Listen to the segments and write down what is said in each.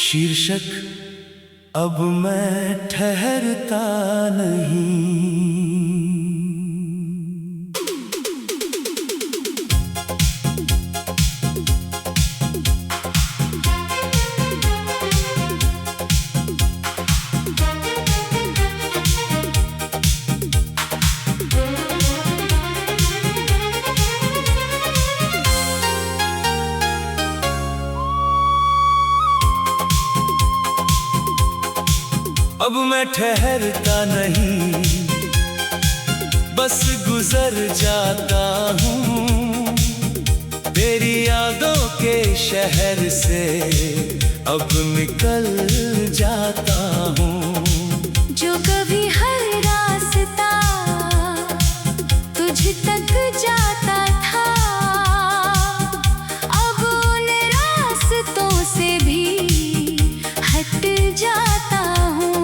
शीर्षक अब मैं ठहरता नहीं। अब मैं ठहरता नहीं, बस गुजर जाता हूँ तेरी यादों के शहर से, अब निकल जाता हूँ। जो कभी हर रास्ता तुझ तक जाता था, अब उन रास्तों से भी हट जाता हूँ।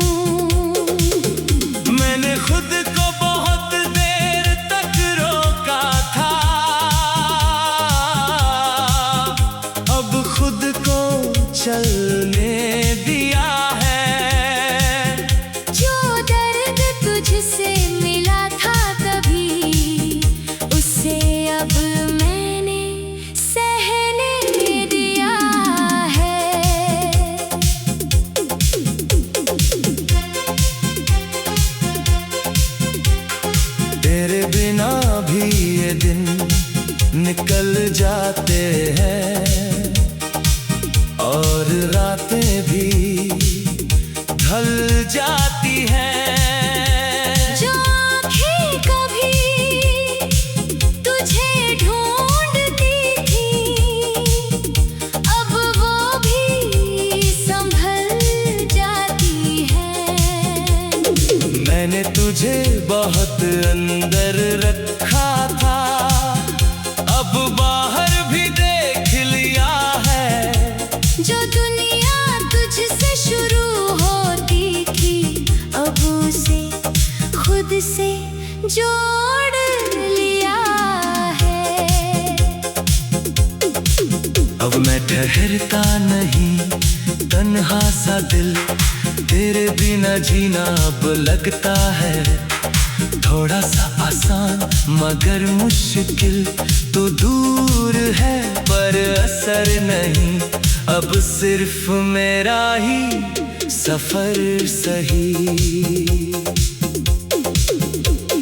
मैंने खुद को बहुत देर तक रोका था, अब खुद को चलने दिया है। जो दर्द तुझसे मिला था तभी, उसे अब मैंने सहने दिया है। तेरे बिना भी ये दिन निकल जाते हैं, और रातें भी ढल जाती हैं। जो आँखें कभी तुझे ढूंढती थी, अब वो भी संभल जाती हैं। मैंने तुझे बहुत अंदर रखा था, अब बाहर भी देख लिया है। जो दुनिया तुझसे शुरू होती थी, अब उसे खुद से जोड़ लिया है। अब मैं ठहरता नहीं, तन्हा सा दिल, तेरे बिना जीना अब लगता है थोड़ा सा आसान, मगर मुश्किल तो दूर है, पर असर नहीं, अब सिर्फ मेरा ही सफर सही।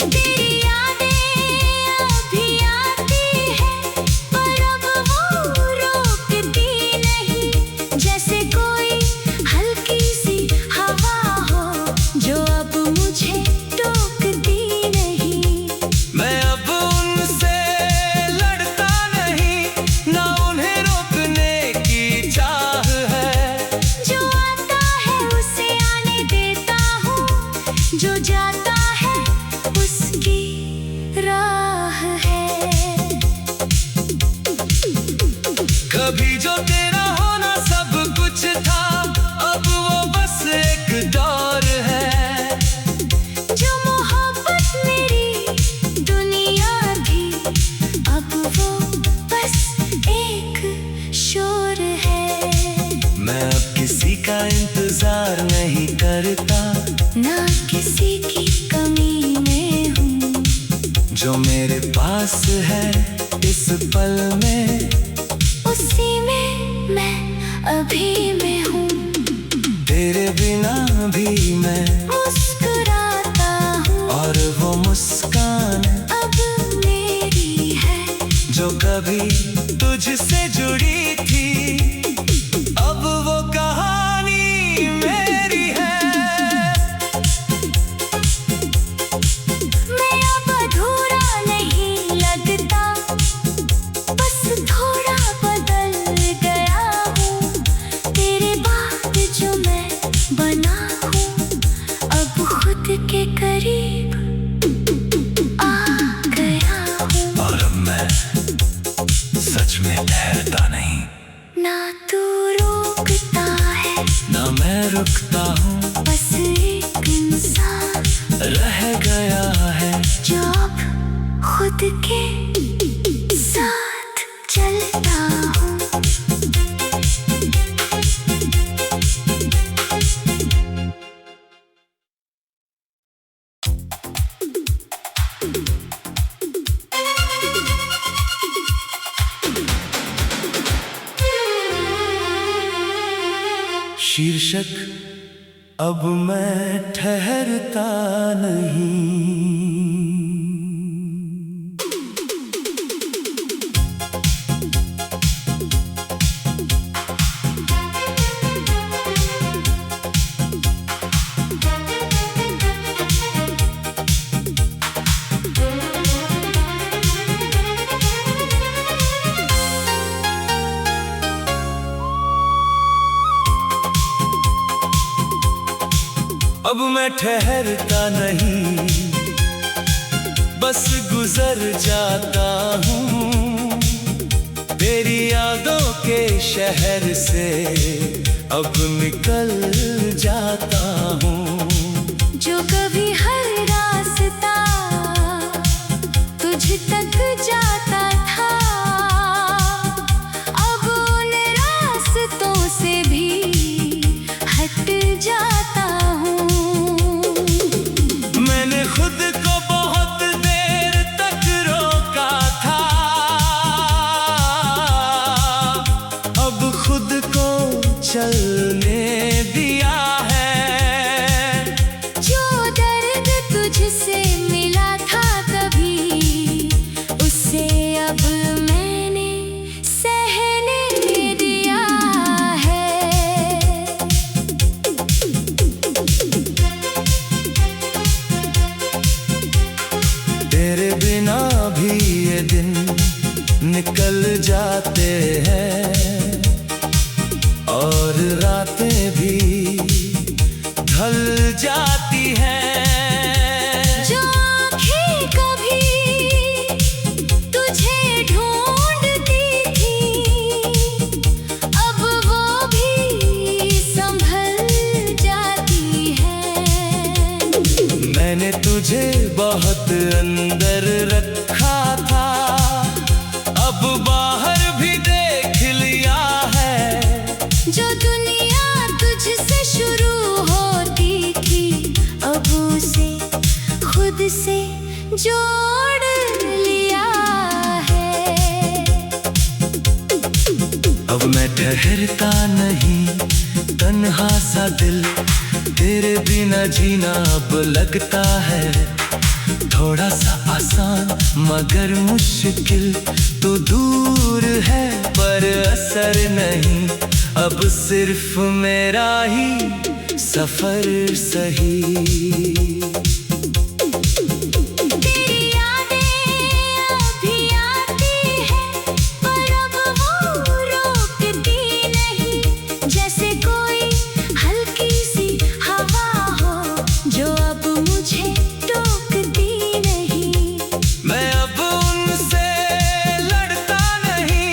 तेरी यादें अभी आती हैं, पर अब वो रोकती नहीं। जैसे कोई हल्की सी हवा हो, जो अब मुझे टोकती नहीं। मैं अब उनसे लड़ता नहीं, ना उन्हें रोकने की चाह है। जो आता है उसे आने देता हूँ, जो जाता है उसकी राह है। कभी जो तेरा होना सब कुछ था, अब वो बस एक दौर है। जो मोहब्बत मेरी दुनिया थी, अब वो बस एक शोर है। मैं अब किसी का इंतजार नहीं करता, ना किसी की कमी में हूँ। जो मेरे पास है इस पल में, उसी में मैं अभी में हूँ। तेरे बिना भी मैं मुस्कुराता हूँ, और वो मुस्कान अब मेरी है। जो कभी तुझसे जुड़ी थी, अब वो कहानी मेरी है। मैं अब अधूरा नहीं लगता, बस थोड़ा बदल गया हूँ। तेरे बाद जो मैं बना हूँ, अब खुद के करीब आ गया हूँ। और अब मैं सच में ठहरता नहीं, ना तू रोकता है, ना मैं रुकता हूँ, बस एक इंसान रह गया है जो अब खुद के साथ चलता हूँ। शीर्षक अब मैं ठहरता नहीं। अब मैं ठहरता नहीं, बस गुजर जाता हूँ तेरी यादों के शहर से, अब निकल जाता हूँ। जो कभी हर रास्ता तुझ तक जाता था, अब उन रास्तों से भी हट जाता हूँ। मैंने खुद को बहुत देर तक रोका था, अब खुद को चलने दिया है। जो दर्द तुझसे मिला था कभी, उसे अब मैंने सहने दिया है। तेरे बिना भी ये दिन निकल जाते हैं, और रातें भी ढल जाती हैं। जो आँखें कभी तुझे ढूंढती थी, अब वो भी संभल जाती हैं। मैंने तुझे बहुत अंदर रखा था, अब बाहर भी देख लिया है। जो दुनिया तुझसे शुरू होती थी, अब उसे खुद से जोड़ लिया है। अब मैं ठहरता नहीं, तन्हा सा दिल, तेरे बिना जीना अब लगता है थोड़ा सा आसान मगर मुश्किल। तो दूर है पर असर नहीं, अब सिर्फ मेरा ही सफर सही। तेरी यादें अभी आती हैं, पर अब वो रोकती नहीं। जैसे कोई हल्की सी हवा हो, जो अब मुझे टोकती नहीं। मैं अब उनसे लड़ता नहीं,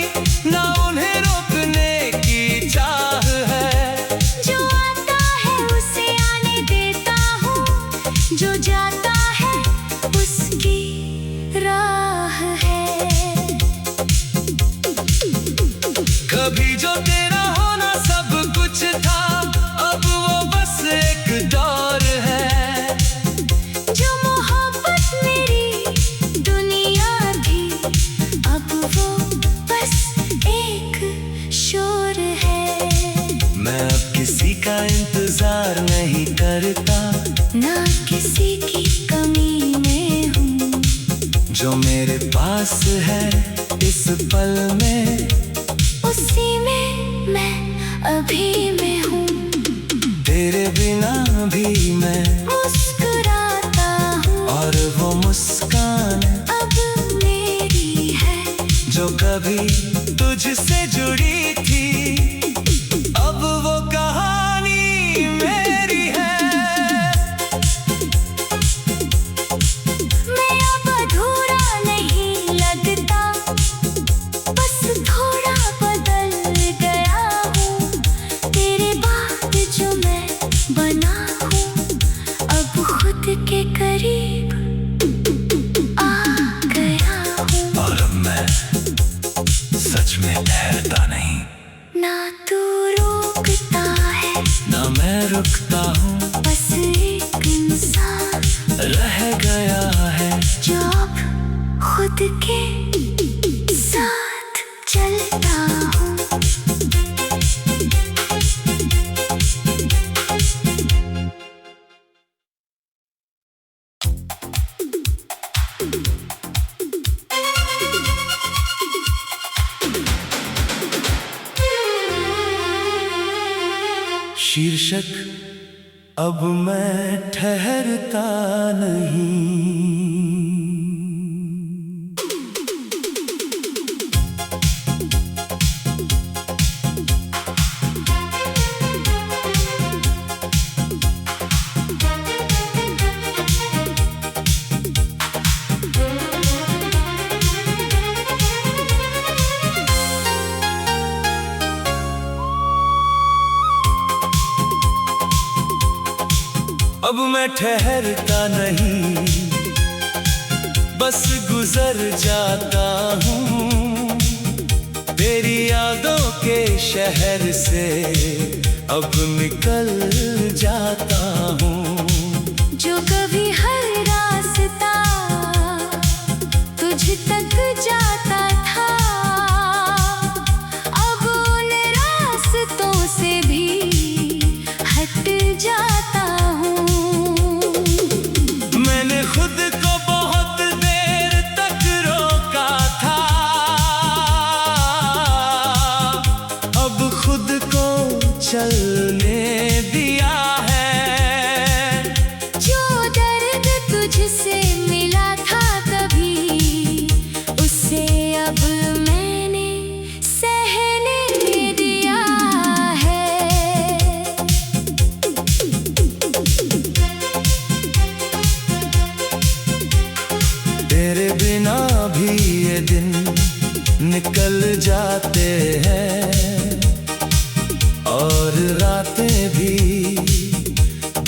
ना उन्हें रोकने की चाह है। जो आता है उसे आने देता हूँ, जो जाता है उसकी राह है। कभी जो तेरा होना सब कुछ था, अब वो बस एक दौर है। जो मोहब्बत मेरी दुनिया थी, अब वो बस एक शोर है। मैं अब किसी का इंतजार नहीं करता, ना किसी की कमी में हूँ। जो मेरे पास है इस पल में, उसी में मैं अभी में हूँ। तेरे बिना भी मैं मुस्कुराता हूँ, और वो मुस्कान अब मेरी है। जो कभी तुझसे जुड़ी थी, अब वो कहानी मेरी है। मैं अब अधूरा नहीं लगता, बस थोड़ा बदल गया हूँ। तेरे बाद जो मैं बना हूँ, अब खुद के करीब आ गया हूँ। और अब मैं सच में ठहरता नहीं, ना तू रोकता है, ना मैं रुकता हूँ, बस एक इंसान रह गया है जो वक्त के साथ चलता हूँ। शीर्षक अब मैं ठहरता नहीं। अब मैं ठहरता नहीं, बस गुजर जाता हूँ तेरी यादों के शहर से, अब निकल जाता हूँ। जो कभी हर रास्ता तुझ तक जाता था, अब उन रास्तों से भी हट जाता हूँ। मैंने खुद को बहुत देर तक रोका था, अब खुद को चलने दिया है। जो दर्द तुझसे मिला था कभी, उसे अब मैंने सहने दिया है। तेरे बिना भी ये दिन निकल जाते हैं, और रातें भी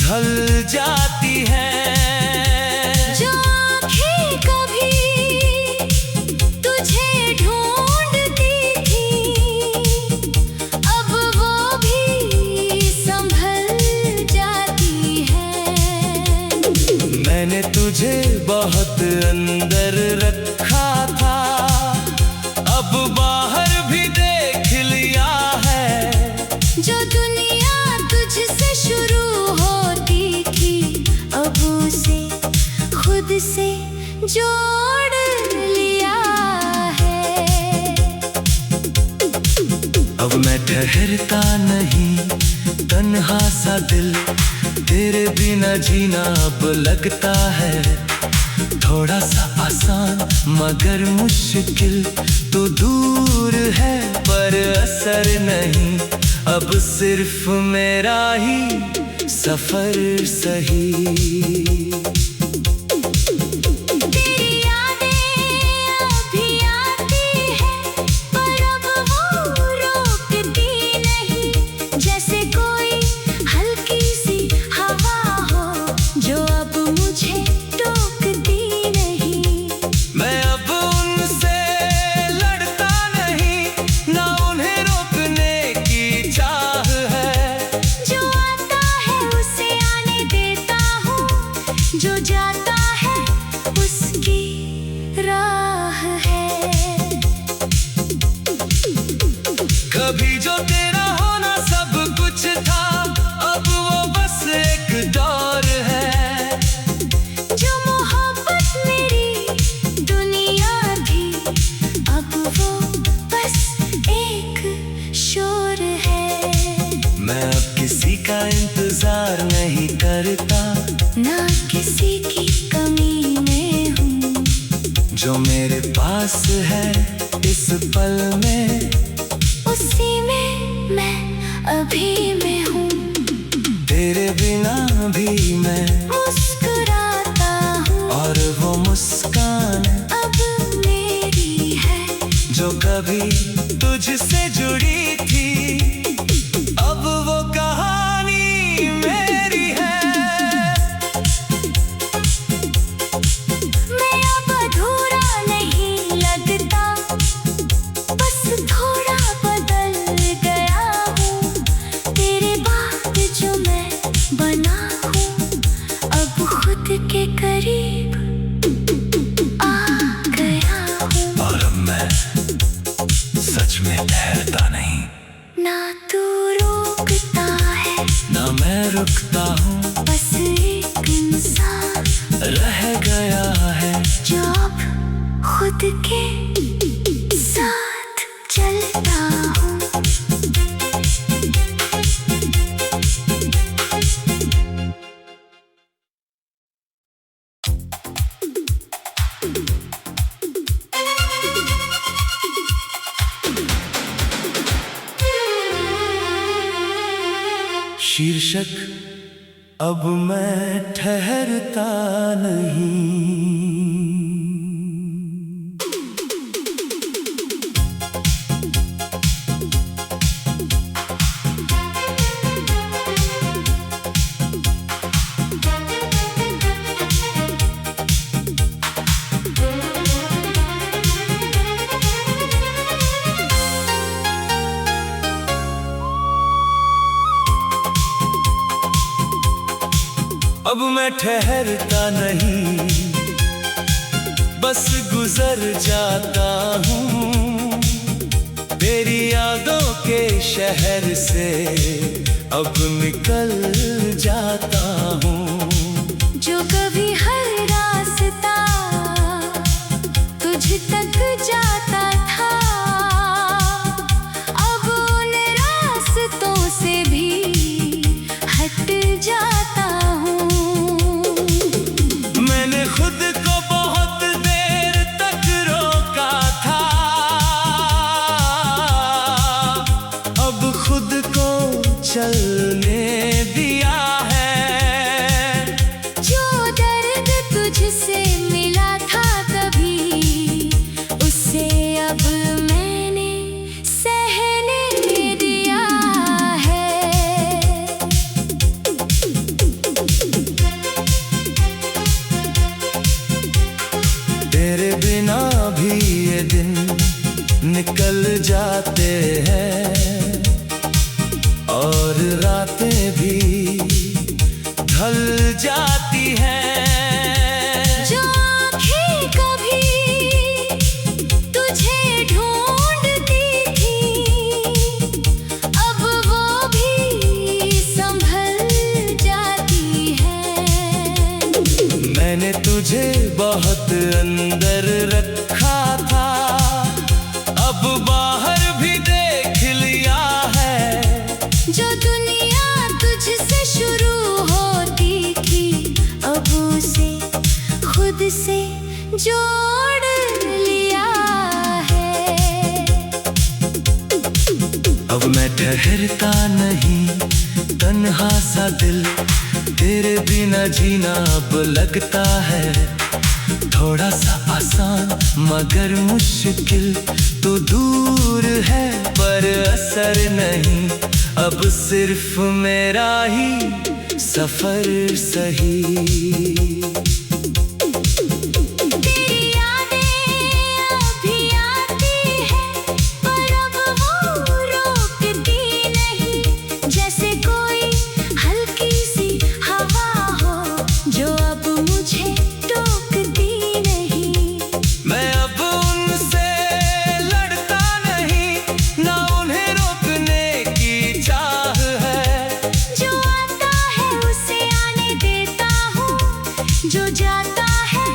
ढल जाती हैं। जो आँखें कभी तुझे ढूंढती थी, अब वो भी संभल जाती हैं। मैंने तुझे बहुत अंदर रखा था, अब बाहर भी देख लिया है। जो दुनिया तुझसे शुरू होती थी, अब उसे खुद से जोड़ लिया है। अब मैं ठहरता नहीं, तन्हा सा दिल, तेरे बिना जीना अब लगता है थोड़ा सा आसान मगर मुश्किल। तो दूर है पर असर नहीं, अब सिर्फ मेरा ही सफर सही। तेरी यादें अभी आती हैं, पर अब वो रोकती नहीं। जैसे कोई हल्की सी हवा हो, जो अब मुझे टोकती नहीं। मैं अब उनसे लड़ता नहीं, ना उन्हें रोकने की चाह है। जो आता है उसे आने देता हूँ, जो जाता है उसकी राह है। कभी जो तेरा होना सब कुछ था, अब वो बस एक दौर है। जो मोहब्बत मेरी दुनिया थी, अब वो बस एक शोर है। मैं अब किसी का इंतजार नहीं करता, ना किसी की कमी में हूँ। जो मेरे पास है इस पल में, उसी में मैं अभी में हूँ। तेरे बिना भी मैं मुस्कुराता हूँ, और वो मुस्कान अब मेरी है। जो कभी तुझसे जुड़ी थी, अब वो कहानी मेरी है। मैं अब अधूरा नहीं लगता, बस थोड़ा बदल गया हूँ। तेरे बाद जो मैं बना हूँ, अब खुद के करीब आ गया वक्त के साथ चलता हूँ। शीर्षक अब मैं ठहरता नहीं। अब मैं ठहरता नहीं, बस गुजर जाता हूँ तेरी यादों के शहर से, अब निकल जाता हूँ। जो कभी हर रास्ता तुझ तक जाता था, अब उन रास्तों से भी हट जाता हूँ। मैंने खुद को बहुत देर तक रोका था, अब खुद को चलने दिया है। जो दर्द तुझसे मिला था तभी, उसे अब मैंने सहने दिया है। तेरे बिना भी ये दिन निकल जाते हैं, और रातें भी ढल जाती हैं। जो आँखें कभी तुझे ढूंढती थी, अब वो भी संभल जाती हैं। मैंने तुझे बहुत अंदर रखा था, अब बाहर भी देख लिया है। जो दुनिया तुझसे शुरू होती थी, अब उसे खुद से जोड़ लिया है। अब मैं ठहरता नहीं, तन्हा सा दिल, तेरे बिना जीना अब लगता है थोड़ा सा आसान मगर मुश्किल। तो दूर है पर असर नहीं, अब सिर्फ मेरा ही सफर सही। तेरी यादें अभी आती हैं, पर अब वो रोकती नहीं। जैसे कोई हल्की सी हवा हो, जो अब मुझे टोकती नहीं। मैं अब उनसे लड़ता नहीं, ना उन्हें रोकने की चाह है। जो आता है उसे आने देता हूँ, जो जाता है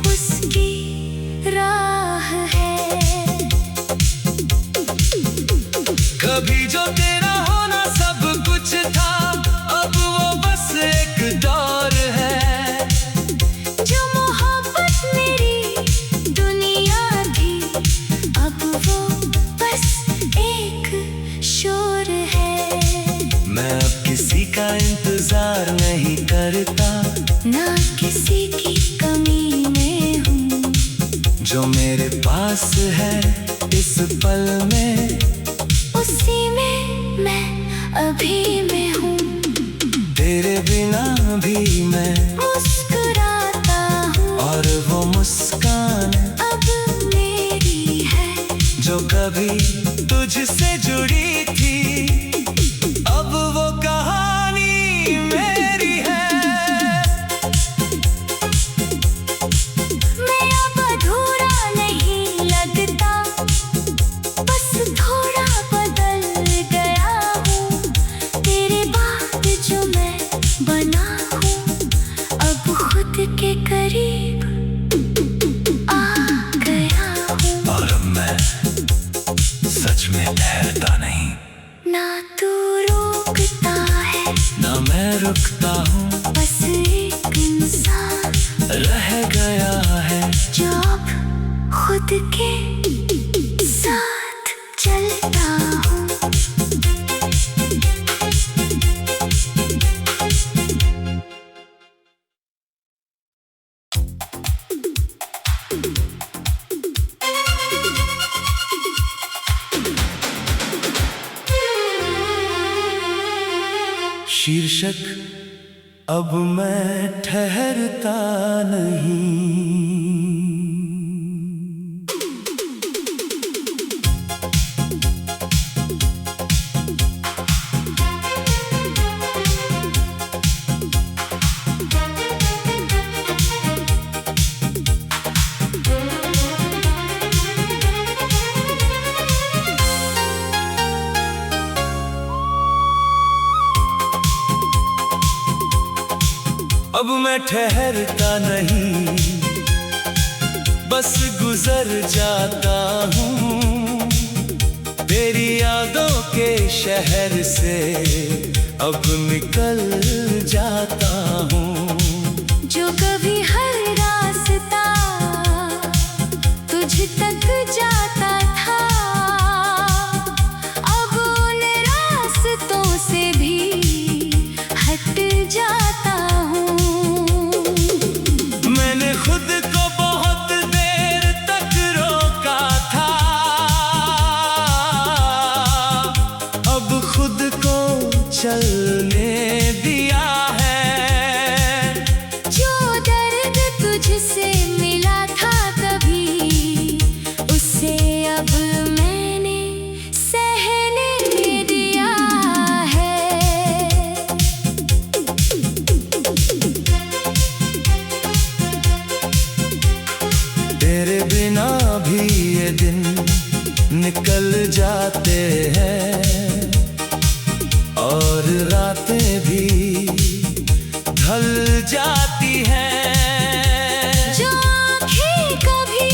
उसकी राह है। कभी जो तेरा होना सब कुछ था, अब वो बस एक दौर है। जो मोहब्बत मेरी दुनिया थी, अब वो बस एक शोर है। मैं अब किसी का इंतजार नहीं करता, ना किसी की कमी में हूँ। जो मेरे पास है इस पल में, उसी में मैं अभी में हूँ। तेरे बिना भी मैं मुस्कुराता हूँ, और वो मुस्कान अब मेरी है। जो कभी तुझसे जुड़ी थी, अब वो कहानी मेरी है। मैं अब अधूरा नहीं लगता, बस थोड़ा बदल गया हूँ। तेरे बाद जो मैं बना हूँ, अब खुद के करीब आ गया रह गया है, जो अब खुद के साथ चलता हूँ। शीर्षक अब मैं ठहरता नहीं। अब मैं ठहरता नहीं, बस गुजर जाता हूँ तेरी यादों के शहर से, अब निकल जाता हूँ। जो कभी हर रास्ता तुझ तक जाता था, अब उन रास्तों से भी हट जाता हूँ। मैंने खुद को बहुत देर तक रोका था, अब खुद को चलने दिया है। जो दर्द तुझसे मिला था कभी, उसे अब मैंने सहने दिया है। तेरे बिना भी ये दिन निकल जाते हैं, और रातें भी ढल जाती हैं। जो आँखें कभी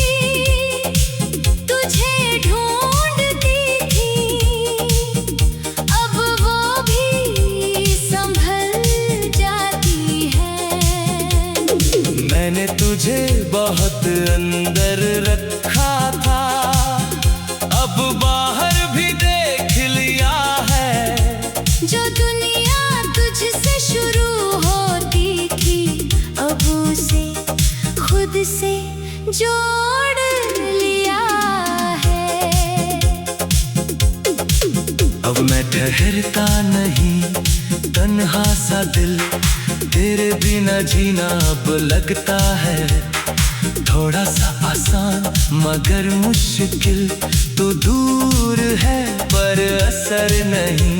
तुझे ढूंढती थी, अब वो भी संभल जाती हैं। मैंने तुझे बहुत अंदर रखा था, अब बाहर भी देख लिया है। जो दुनिया तुझसे शुरू होती थी, अब उसे खुद से जोड़ लिया है। अब मैं ठहरता नहीं, तन्हा सा दिल, तेरे बिना जीना अब लगता है थोड़ा सा आसान, मगर मुश्किल तो दूर है, पर असर नहीं,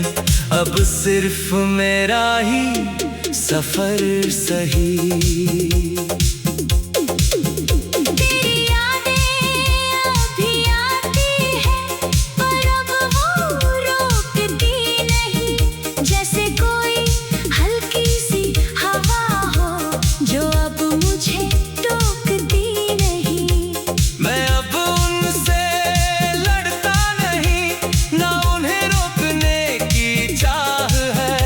अब सिर्फ मेरा ही सफर सही। तेरी यादें अभी आती हैं, पर अब वो रोकती नहीं। जैसे कोई हल्की सी हवा हो, जो अब मुझे टोकती नहीं। मैं अब उनसे लड़ता नहीं, ना उन्हें रोकने की चाह है।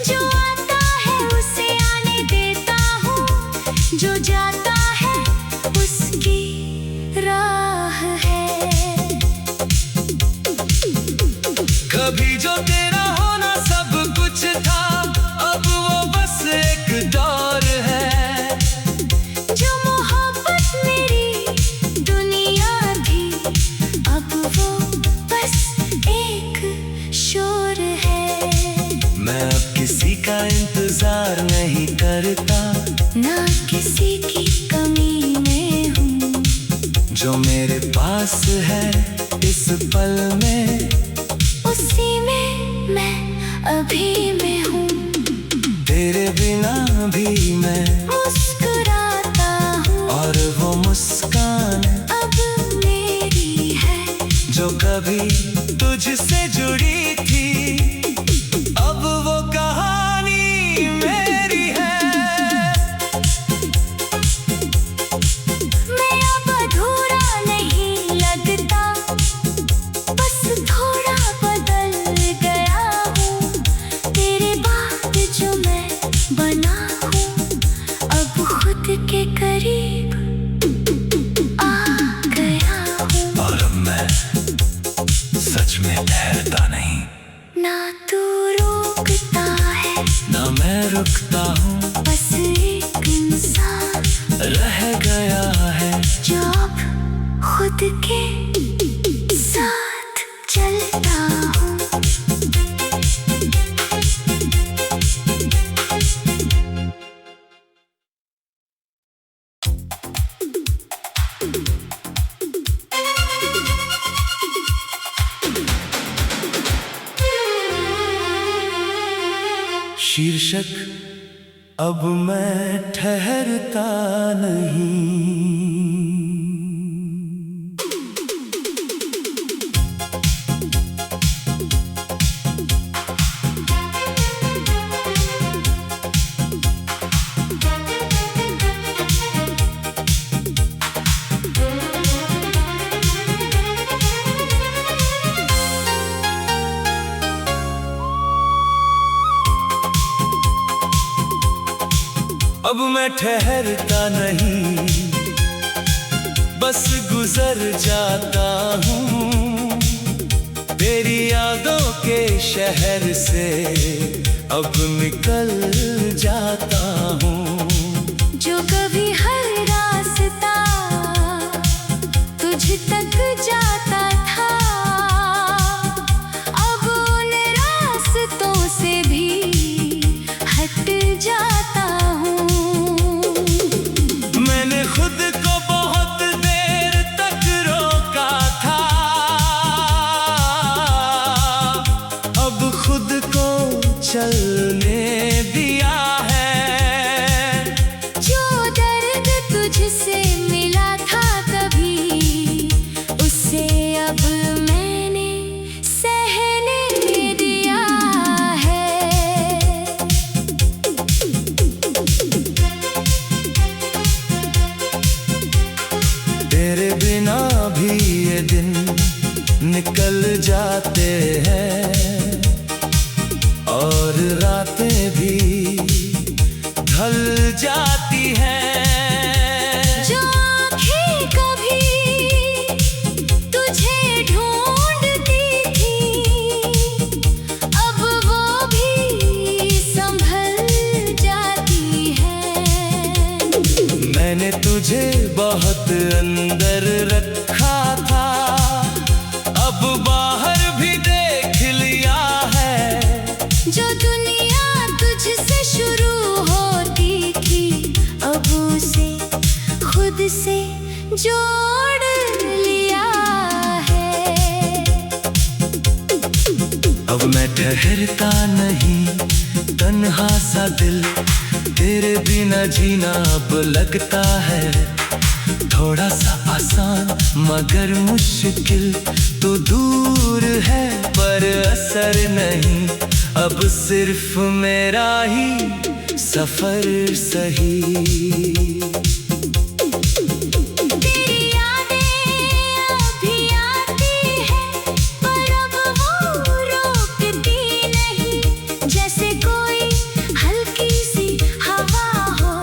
जो आता है उसे आने देता हूँ, जो जाता है उसकी राह है। कभी जो तेरा होना सब कुछ था, अब वो बस एक दौर है। जो मोहब्बत मेरी दुनिया थी, अब वो बस एक शोर है। मैं अब किसी का इंतजार नहीं करता, ना किसी की कमी में हूँ। जो मेरे पास है इस पल में, उसी में मैं अभी में हूँ। तेरे बिना भी मैं, मुस्कुराता हूँ, और वो मुस्कान अब मेरी है। जो कभी तुझसे जुड़ी थी, अब वो कहानी मेरी है। मैं अब अधूरा नहीं लगता, बस थोड़ा बदल गया हूँ। तेरे बाद जो मैं बना हूँ, करीब आ गया हूँ। और अब मैं सच में ठहरता नहीं, ना तू रोकता है ना मैं रुकता हूँ, बस एक इंसान रह गया है जो अब खुद के साथ चलता हूँ। शीर्षक अब मैं ठहरता नहीं। अब मैं ठहरता नहीं, बस गुजर जाता हूँ तेरी यादों के शहर से, अब निकल जाता हूँ। जो कभी हर रास्ता तुझ तक जाता था, अब उन रास्तों से भी हट जाता हूँ। मैंने खुद को बहुत देर तक रोका था, अब खुद को चलने दिया है। जो दर्द तुझसे मिला था कभी, उसे अब मैंने सहने दिया है। तेरे बिना भी ये दिन निकल जाते हैं और रातें भी ढल जाती हैं। जो आँखें कभी तुझे ढूंढती थी, अब वो भी संभल जाती हैं। मैंने तुझे बहुत अंदर रखा था, अब बाहर भी देख लिया है। जो दुनिया तुझसे शुरू होती थी, अब उसे खुद से जोड़ लिया है। अब मैं ठहरता नहीं, तन्हा सा दिल, तेरे बिना जीना अब लगता है थोड़ा सा आसान मगर मुश्किल। तो दूर है पर असर नहीं, अब सिर्फ मेरा ही सफर सही। तेरी यादें अभी आती हैं, पर अब वो रोकती नहीं। जैसे कोई हल्की सी हवा हो,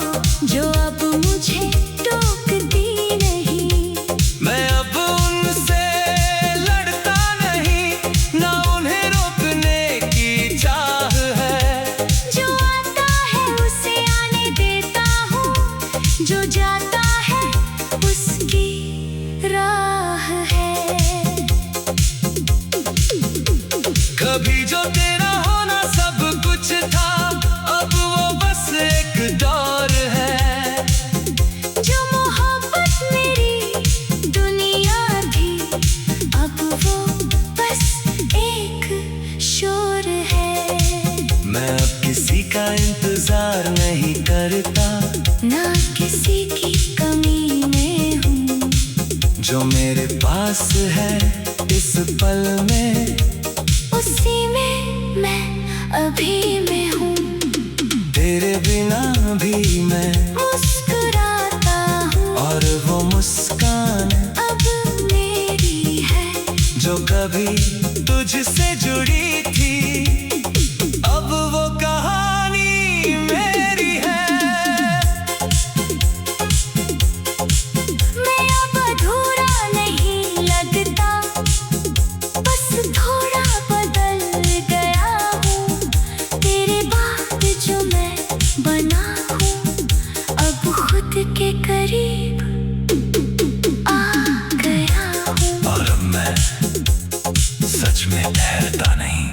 जो अब मुझे टोकती नहीं। मैं अब उनसे लड़ता नहीं, ना उन्हें रोकने की चाह है। जो आता है उसे आने देता हूँ, जो जाता है उसकी राह है। कभी जो तेरा होना सब कुछ था, अब वो बस एक दौर है। जो मोहब्बत मेरी दुनिया थी, अब वो बस एक शोर है। मैं अब किसी का इंतजार नहीं करता, ना किसी की कमी में हूँ। जो मेरे पास है इस पल में, उसी में मैं अभी में हूँ। तेरे बिना भी मैं, मुस्कुराता हूँ और वो मुस्कान अब मेरी है। जो कभी तुझसे जुड़ी थी, अब वो कहानी मेरी है। करीब आ गया हूँ। और अब मैं सच में ठहरता नहीं,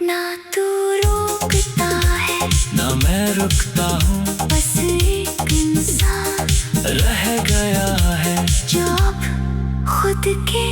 ना तू रोकता है ना मैं रुकता हूँ, बस एक इंसान रह गया है जो अब खुद के